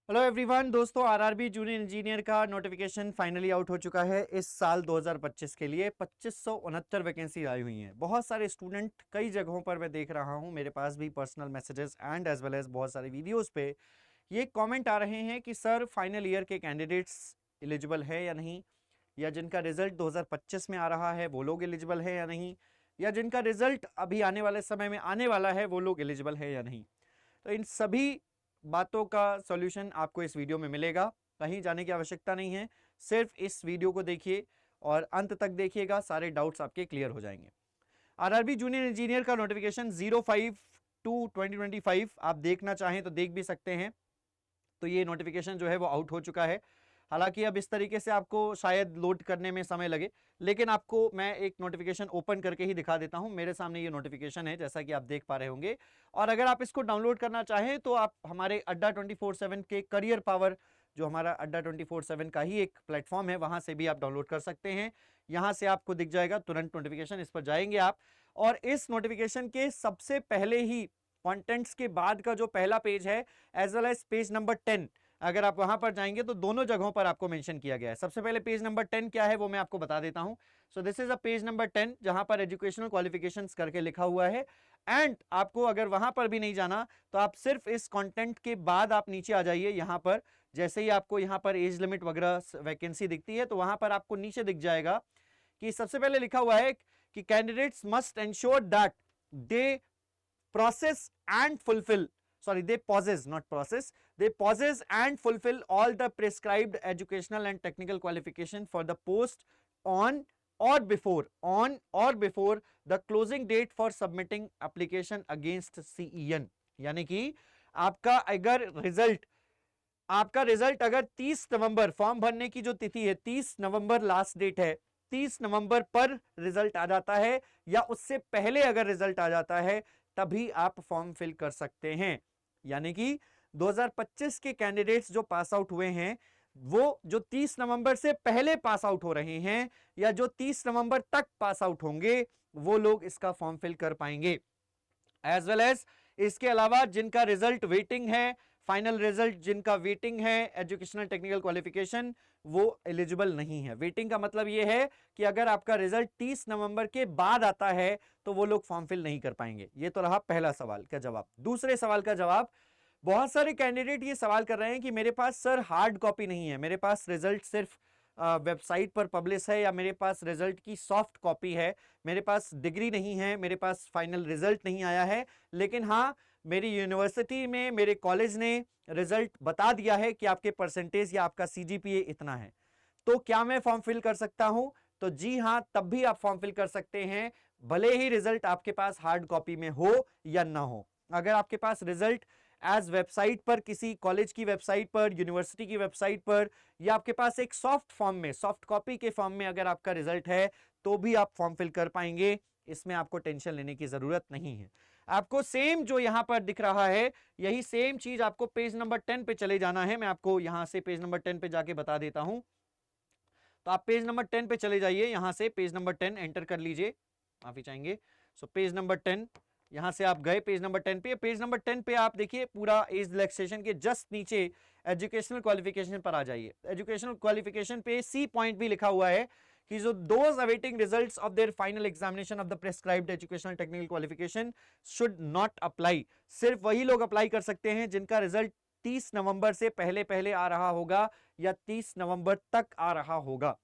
Hello everyone दोस्तों, RRB junior engineer का notification finally out हो चुका है। इस साल 2025 के लिए 2569 वैकेंसी आई हुई हैं। बहुत सारे स्टूडेंट कई जगहों पर मैं देख रहा हूं, मेरे पास भी personal messages and as well as बहुत सारे वीडियोस पे ये कमेंट आ रहे हैं कि सर फाइनल ईयर के कैंडिडेट्स एलिजिबल है या नहीं, या जिनका रिजल्ट 2025 में आ रहा है वो लोग एलिजिबल है या नहीं, या जिनका रिजल्ट अभी आने वाले समय में आने वाला है वो लोग एलिजिबल है या नहीं। तो इन सभी बातों का सॉल्यूशन आपको इस वीडियो में मिलेगा। कहीं जाने की आवश्यकता नहीं है, सिर्फ इस वीडियो को देखिए और अंत तक देखिएगा, सारे डाउट्स आपके क्लियर हो जाएंगे। आरआरबी जूनियर इंजीनियर का नोटिफिकेशन 05/2/2025 आप देखना चाहें तो देख भी सकते हैं। तो ये नोटिफिकेशन जो है वो आउट हो चुका है। हालांकि अब इस तरीके से आपको शायद लोड करने में समय लगे, लेकिन आपको मैं एक नोटिफिकेशन ओपन करके ही दिखा देता हूं। मेरे सामने ये नोटिफिकेशन है, जैसा कि आप देख पा रहे होंगे। और अगर आप इसको डाउनलोड करना चाहें तो आप हमारे अड्डा 24/7 के करियर पावर, जो हमारा अड्डा 24/7 का ही एक प्लेटफॉर्म है, वहां से भी आप डाउनलोड कर सकते हैं। यहां से आपको दिख जाएगा तुरंत नोटिफिकेशन, इस पर जाएंगे आप और इस नोटिफिकेशन के सबसे पहले ही कंटेंट्स के बाद का जो पहला पेज है as well as page number 10, अगर आप वहां पर जाएंगे तो दोनों जगहों पर आपको मेंशन किया गया है। सबसे पहले पेज नंबर 10 क्या है वो मैं आपको बता देता हूं। So this is a page number 10 जहां पर एजुकेशनल क्वालिफिकेशंस करके लिखा हुआ है। एंड आपको अगर वहां पर भी नहीं जाना तो आप सिर्फ इस कंटेंट के बाद आप नीचे आ जाइए। यहां पर जैसे ही आपको यहां पर एज लिमिट वगैरह वैकेंसी दिखती है तो वहां पर आपको नीचे दिख जाएगा कि सबसे पहले लिखा हुआ है कि candidates must ensure that they process and fulfill, sorry, they possess, not process, they possess and fulfill all the prescribed educational and technical qualification for the post on or before the closing date for submitting application against CEN। यानी कि आपका result अगर 30 नवंबर, form भरने की जो तिथि है 30 नवंबर last date है, 30 नवंबर पर रिजल्ट आ जाता है या उससे पहले अगर रिजल्ट आ जाता है तभी आप फॉर्म फिल कर सकते हैं। यानी कि 2025 के कैंडिडेट्स जो पास आउट हुए हैं वो जो 30 नवंबर से पहले पास आउट हो रहे हैं या जो 30 नवंबर तक पास आउट होंगे वो लोग इसका फॉर्म फिल कर पाएंगे। एज वेल एज इसके अलावा जिनका रिजल्ट वेटिंग है, फाइनल रिजल्ट जिनका वेटिंग है एजुकेशनल टेक्निकल क्वालिफिकेशन, वो एलिजिबल नहीं है। वेटिंग का मतलब ये है कि अगर आपका रिजल्ट 30 नवंबर के बाद आता है तो वो लोग फॉर्म फिल नहीं कर पाएंगे। ये तो रहा पहला सवाल का जवाब। दूसरे सवाल का जवाब, बहुत सारे कैंडिडेट ये सवाल कर रहे हैं कि मेरे पास सर हार्ड कॉपी नहीं है, मेरे पास रिजल्ट सिर्फ वेबसाइट पर पब्लिश है या मेरे पास रिजल्ट की सॉफ्ट कॉपी है, मेरे पास डिग्री नहीं है, मेरे पास फाइनल रिजल्ट नहीं आया है, लेकिन हाँ मेरी यूनिवर्सिटी में मेरे कॉलेज ने रिजल्ट बता दिया है कि आपके परसेंटेज या आपका सीजीपीए इतना है, तो क्या मैं फॉर्म फिल कर सकता हूं? तो जी हां, तब भी आप फॉर्म फिल कर सकते हैं, भले ही रिजल्ट आपके पास हार्ड कॉपी में हो या ना हो। अगर आपके पास रिजल्ट एज वेबसाइट पर, किसी कॉलेज की वेबसाइट पर, यूनिवर्सिटी की वेबसाइट पर, या आपके पास एक सॉफ्ट फॉर्म में, सॉफ्ट कॉपी के फॉर्म में अगर आपका रिजल्ट है तो भी आप फॉर्म फिल कर पाएंगे। इसमें आपको टेंशन लेने की जरूरत नहीं है। आपको सेम जो यहां पर दिख रहा है यही सेम चीज आपको पेज नंबर 10 पे चले जाना है। मैं आपको यहां से पेज नंबर 10 पे जाके बता देता हूं। तो आप पेज नंबर 10 पे चले जाइए, यहां से पेज नंबर 10 एंटर कर लीजिए, माफी चाहेंगे। सो पेज नंबर 10, यहां से आप गए पेज नंबर 10 पे। पेज नंबर 10 पे आप देखिए पूरा एज रिलैक्सेशन के जस्ट नीचे एजुकेशनल क्वालिफिकेशन पर आ जाइए। एजुकेशनल क्वालिफिकेशन पे सी पॉइंट भी लिखा हुआ है कि जो those awaiting results of their final examination of the prescribed educational technical qualification should not apply. सिर्फ वही लोग अप्लाई कर सकते हैं जिनका रिजल्ट 30 नवंबर से पहले पहले आ रहा होगा या 30 नवंबर तक आ रहा होगा।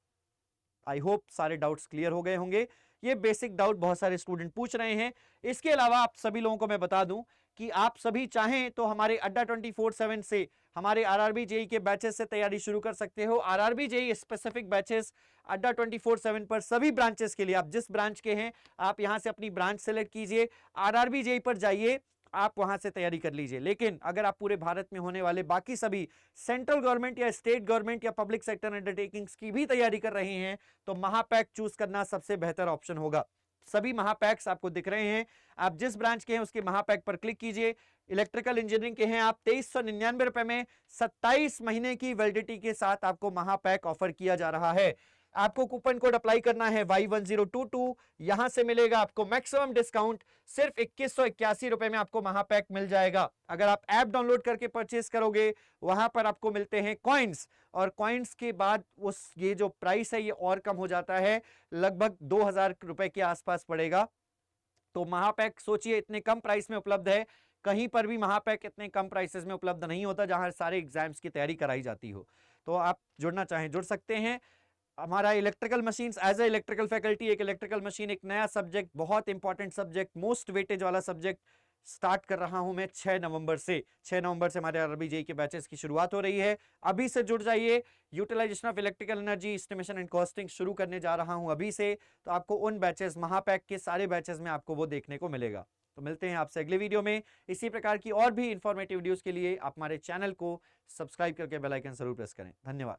आई होप सारे डाउट्स क्लियर हो गए होंगे। ये बेसिक डाउट बहुत सारे स्टूडेंट पूछ रहे हैं। इसके अलावा आप सभी लोगों को मैं बता दूं कि आप सभी चाहें तो हमारे अड्डा 24/7 से हमारे आरआरबी जेई के बैचेस से तैयारी शुरू कर सकते हो। आरआरबी जेई स्पेसिफिक बैचेस अड्डा 24/7 पर सभी ब्रांचेस के लिए, आप जिस ब्रांच के हैं आप यहां से अपनी ब्रांच सेलेक्ट कीजिए, आरआरबी जेई पर जाइए, आप वहां से तैयारी कर लीजिए। लेकिन अगर आप पूरे भारत में होने वाले बाकी सभी सेंट्रल गवर्नमेंट या स्टेट गवर्नमेंट या पब्लिक सेक्टर अंडरटेकिंग्स की भी तैयारी कर रहे हैं तो महापैक चूज करना सबसे बेहतर ऑप्शन होगा। सभी महापैक्स आपको दिख रहे हैं, आप जिस ब्रांच के हैं उसके महापैक पर क्लिक कीजिए। इलेक्ट्रिकल इंजीनियरिंग के हैं आप, 2399 रुपए में 27 महीने की वैलिडिटी के साथ आपको महापैक ऑफर किया जा रहा है। आपको कूपन कोड अप्लाई करना है Y1022, यहां से मिलेगा आपको मैक्सिमम डिस्काउंट, सिर्फ 2181 रुपए में आपको महापैक मिल जाएगा। अगर आप ऐप डाउनलोड करके परचेस करोगे, वहां पर आपको मिलते हैं कॉइन्स, और कॉइन्स के बाद उस ये जो प्राइस है ये और कम हो जाता है, लगभग 2000 रुपए के आसपास पड़ेगा। तो महापैक सोचिए इतने कम प्राइस में उपलब्ध है, कहीं पर भी महापैक इतने कम प्राइसेस में उपलब्ध नहीं होता जहां सारे एग्जाम्स की तैयारी कराई जाती हो। तो आप जुड़ना चाहें जुड़ सकते हैं। हमारा electrical machines, as a electrical faculty एक इलेक्ट्रिकल मशीन एक नया सब्जेक्ट, बहुत इंपॉर्टेंट सब्जेक्ट, मोस्ट वेटेज वाला सब्जेक्ट स्टार्ट कर रहा हूं मैं 6 नवंबर से। 6 नवंबर से हमारे आरआरबी जेईई के बैचेस की शुरुआत हो रही है। अभी से जुड़ जाइए। Utilization of electrical energy estimation and costing शुरू करने जा रहा हूं अभी से, तो आपको उन बैचेस, महापैक के सारे बैचेस में आपको वो देखने को मिलेगा। तो मिलते हैं आपसे अगले वीडियो में। इसी प्रकार की और भी इंफॉर्मेटिव वीडियोस के लिए आप हमारे चैनल को सब्सक्राइब करके बेल आइकन जरूर प्रेस करें। धन्यवाद।